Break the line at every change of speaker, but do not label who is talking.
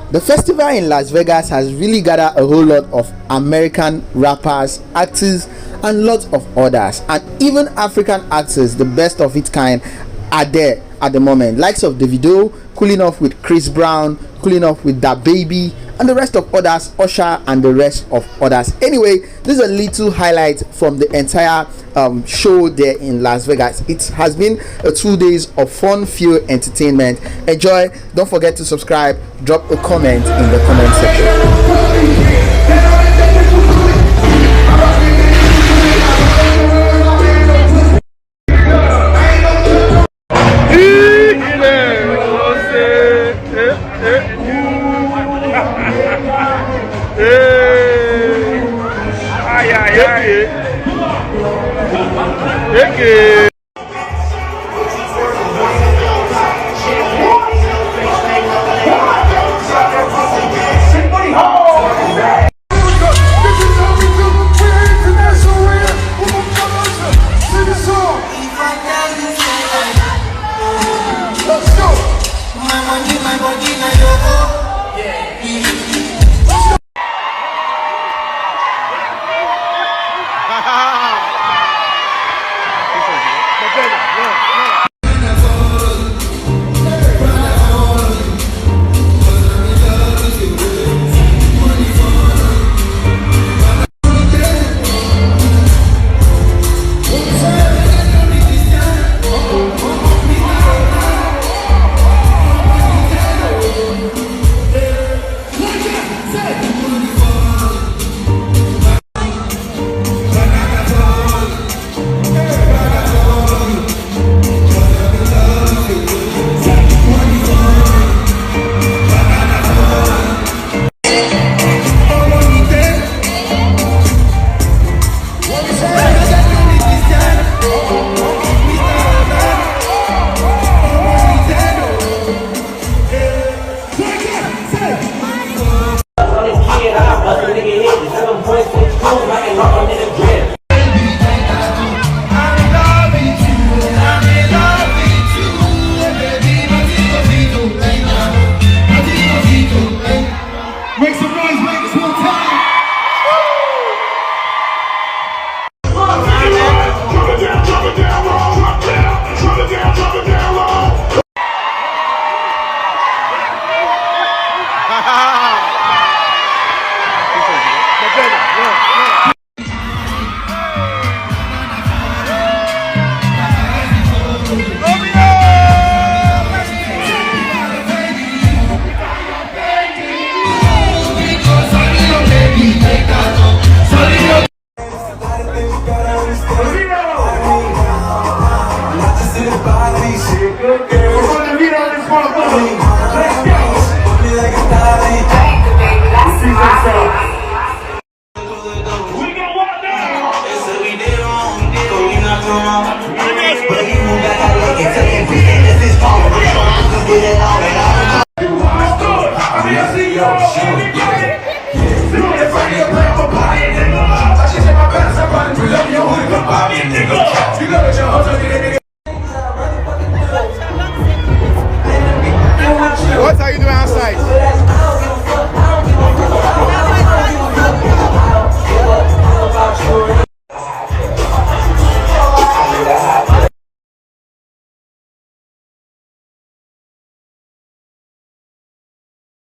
The festival in Las Vegas has really gathered a whole lot of American rappers, actors, and lots of others, and even African actors, the best of its kind, are there at the moment. Likes of Davido, cooling off with Chris Brown, cooling off with Dababy, and the rest of others, Usher, and the rest of others. Anyway, this is a little highlight from the entire show there in Las Vegas. It has been 2 days of fun-filled entertainment. Enjoy. Don't forget to subscribe. Drop a comment in the comment section.
Okay. Good.